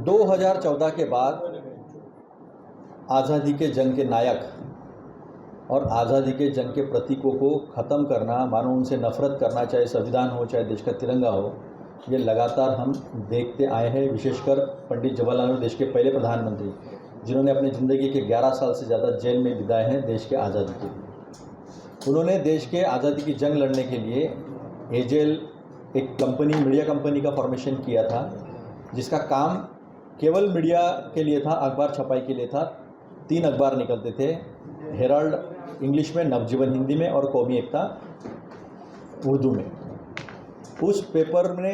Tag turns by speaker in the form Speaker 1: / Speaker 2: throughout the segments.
Speaker 1: 2014 के बाद आज़ादी के जंग के नायक और आज़ादी के जंग के प्रतीकों को ख़त्म करना, मानो उनसे नफ़रत करना, चाहे संविधान हो चाहे देश का तिरंगा हो, ये लगातार हम देखते आए हैं। विशेषकर पंडित जवाहरलाल नेहरू, देश के पहले प्रधानमंत्री, जिन्होंने अपनी ज़िंदगी के 11 साल से ज़्यादा जेल में बिताए हैं देश के आज़ादी के लिए। उन्होंने देश के आज़ादी की जंग लड़ने के लिए एजेल एक कंपनी, मीडिया कंपनी का फॉर्मेशन किया था, जिसका काम केवल मीडिया के लिए था, अखबार छपाई के लिए था। 3 अखबार निकलते थे, हेराल्ड इंग्लिश में, नवजीवन हिंदी में और कौमी एकता उर्दू में। उस पेपर ने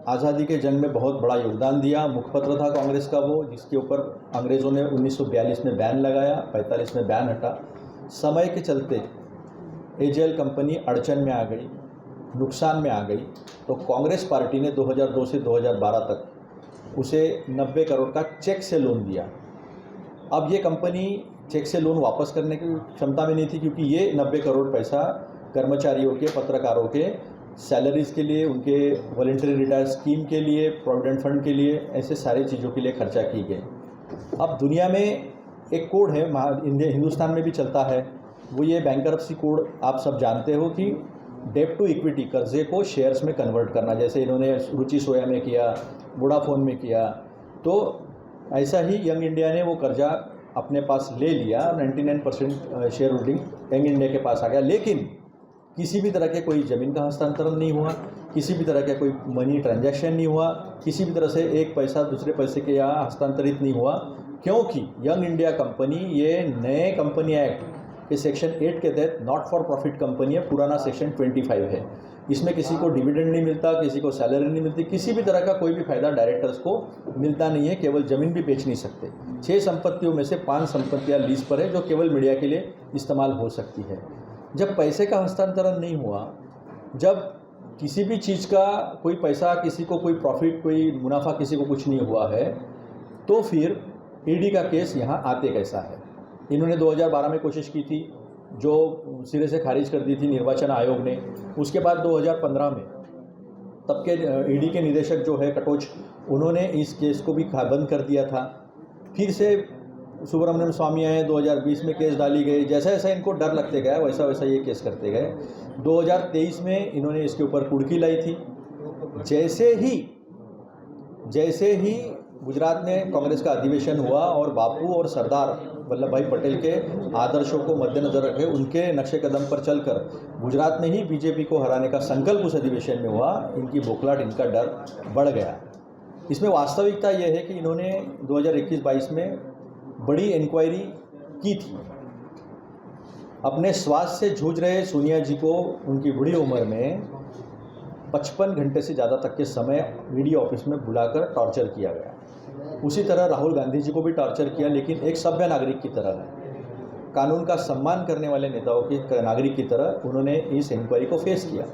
Speaker 1: आज़ादी के जंग में बहुत बड़ा योगदान दिया। मुखपत्र था कांग्रेस का वो, जिसके ऊपर अंग्रेज़ों ने 1942 में बैन लगाया, 45 में बैन हटा। समय के चलते एजेल कंपनी अड़चन में आ गई, नुकसान में आ गई, तो कांग्रेस पार्टी ने 2002 से 2012 तक उसे 90 करोड़ का चेक से लोन दिया। अब ये कंपनी चेक से लोन वापस करने की क्षमता में नहीं थी, क्योंकि ये 90 करोड़ पैसा कर्मचारियों के, पत्रकारों के सैलरीज़ के लिए, उनके वॉलंटरी रिटायर स्कीम के लिए, प्रोविडेंट फंड के लिए, ऐसे सारी चीज़ों के लिए खर्चा की गई। अब दुनिया में एक कोड है, हिंदुस्तान में भी चलता है, वो ये बैंकरप्सी कोड आप सब जानते हो कि डेब्ट टू इक्विटी, कर्जे को शेयर्स में कन्वर्ट करना, जैसे इन्होंने रुचि सोया में किया, वोडाफोन में किया। तो ऐसा ही यंग इंडिया ने वो कर्जा अपने पास ले लिया, 99% शेयर होल्डिंग यंग इंडिया के पास आ गया। लेकिन किसी भी तरह के कोई ज़मीन का हस्तांतरण नहीं हुआ, किसी भी तरह का कोई मनी ट्रांजैक्शन नहीं हुआ, किसी भी तरह से एक पैसा दूसरे पैसे के यहाँ हस्तांतरित नहीं हुआ, क्योंकि यंग इंडिया कंपनी ये नए कंपनी एक्ट के सेक्शन 8 के तहत नॉट फॉर प्रॉफिट कंपनी है, पुराना सेक्शन 25 है। इसमें किसी को डिविडेंड नहीं मिलता, किसी को सैलरी नहीं मिलती, किसी भी तरह का कोई भी फायदा डायरेक्टर्स को मिलता नहीं है, केवल ज़मीन भी बेच नहीं सकते। 6 संपत्तियों में से 5 संपत्तियाँ लीज पर है, जो केवल मीडिया के लिए इस्तेमाल हो सकती है। जब पैसे का हस्तांतरण नहीं हुआ, जब किसी भी चीज़ का कोई पैसा, किसी को कोई प्रॉफिट, कोई मुनाफा किसी को कुछ नहीं हुआ है, तो फिर ईडी का केस यहाँ आते कैसा है। इन्होंने 2012 में कोशिश की थी, जो सिरे से खारिज कर दी थी निर्वाचन आयोग ने। उसके बाद 2015 में तब के ईडी के निदेशक जो है कटोच, उन्होंने इस केस को भी बंद कर दिया था। फिर से सुब्रमण्यम स्वामी आए, 2020 में केस डाली गई। जैसा जैसा इनको डर लगते गया, वैसा वैसा ये केस करते गए। 2023 में इन्होंने इसके ऊपर कुड़की लाई थी। जैसे ही गुजरात में कांग्रेस का अधिवेशन हुआ और बापू और सरदार वल्लभ भाई पटेल के आदर्शों को मद्देनजर रखे, उनके नक्शे कदम पर चलकर गुजरात में ही बीजेपी को हराने का संकल्प उस अधिवेशन में हुआ, इनकी बौखलाहट, इनका डर बढ़ गया। इसमें वास्तविकता यह है कि इन्होंने 2021-22 में बड़ी इंक्वायरी की थी। अपने स्वास्थ्य से जूझ रहे सोनिया जी को उनकी बड़ी उम्र में 55 घंटे से ज़्यादा तक के समय ईडी ऑफिस में बुलाकर टॉर्चर किया गया। उसी तरह राहुल गांधी जी को भी टॉर्चर किया, लेकिन एक सभ्य नागरिक की तरह, कानून का सम्मान करने वाले नेताओं के नागरिक की तरह उन्होंने इस इंक्वायरी को फेस किया।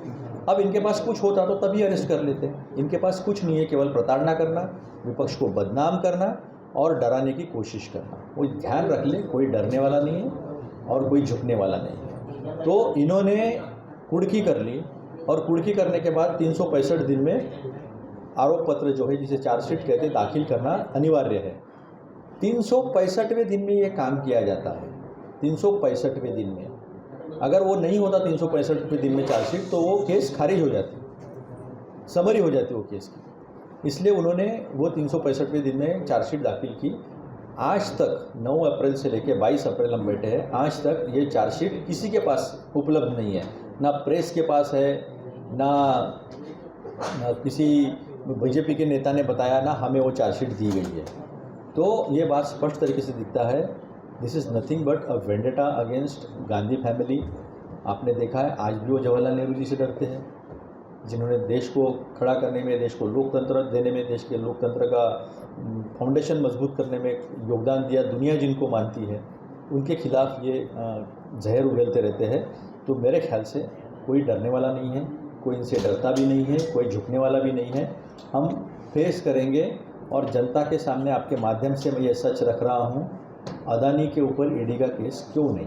Speaker 1: अब इनके पास कुछ होता तो तभी अरेस्ट कर लेते। इनके पास कुछ नहीं है, केवल प्रताड़ना करना, विपक्ष को बदनाम करना और डराने की कोशिश करना। वो ध्यान रख ले, कोई डरने वाला नहीं है और कोई झुकने वाला नहीं है। तो इन्होंने कुड़की कर ली, और कुड़की करने के बाद 365 दिन में आरोप पत्र जो है, जिसे चार्जशीट कहते हैं, दाखिल करना अनिवार्य है। 365वें दिन में ये काम किया जाता है। 365वें दिन में अगर वो नहीं होता 365वें दिन में चार्जशीट, तो वो केस खारिज हो जाती, समरी हो जाती वो केस की। इसलिए उन्होंने वो 365वें दिन में चार्जशीट दाखिल की। आज तक 9 अप्रैल से लेकर 22 अप्रैल हम बैठे हैं, आज तक ये चार्जशीट किसी के पास उपलब्ध नहीं है। ना प्रेस के पास है, ना किसी बीजेपी के नेता ने बताया, ना हमें वो चार्जशीट दी गई है। तो ये बात स्पष्ट तरीके से दिखता है, this is nothing but a vendetta against Gandhi family. आपने देखा है, आज भी वो जवाहरलाल नेहरू जी से डरते हैं, जिन्होंने देश को खड़ा करने में, देश को लोकतंत्र देने में, देश के लोकतंत्र का फाउंडेशन मजबूत करने में योगदान दिया। दुनिया जिनको मानती है, उनके खिलाफ ये जहर उगलते रहते हैं। तो मेरे ख्याल से कोई डरने वाला नहीं है, कोई इनसे डरता भी नहीं है, कोई झुकने वाला भी नहीं है। हम फेस करेंगे, और जनता के सामने आपके माध्यम से मैं ये सच रख रहा हूँ, अदानी के ऊपर ईडी का केस क्यों नहीं।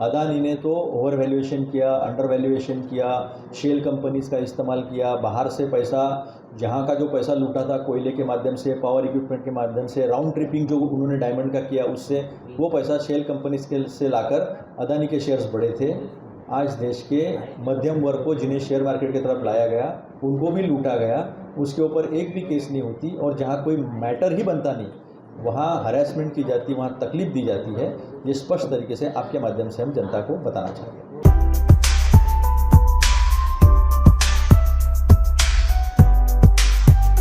Speaker 1: अदानी ने तो ओवर वैल्यूएशन किया, अंडर वैल्यूएशन किया, शेल कंपनीज़ का इस्तेमाल किया, बाहर से पैसा जहाँ का जो पैसा लूटा था कोयले के माध्यम से, पावर इक्विपमेंट के माध्यम से, राउंड ट्रिपिंग जो उन्होंने डायमंड का किया, उससे वो पैसा शेल कंपनी से लाकर अदानी के शेयर्स बढ़े थे। आज देश के मध्यम वर्ग को जिन्हें शेयर मार्केट की तरफ लाया गया, उनको भी लूटा गया, उसके ऊपर एक भी केस नहीं होती, और जहाँ कोई मैटर ही बनता नहीं वहाँ हरासमेंट की जाती, वहाँ तकलीफ दी जाती है। ये स्पष्ट तरीके से आपके माध्यम से हम जनता को बताना चाहते हैं।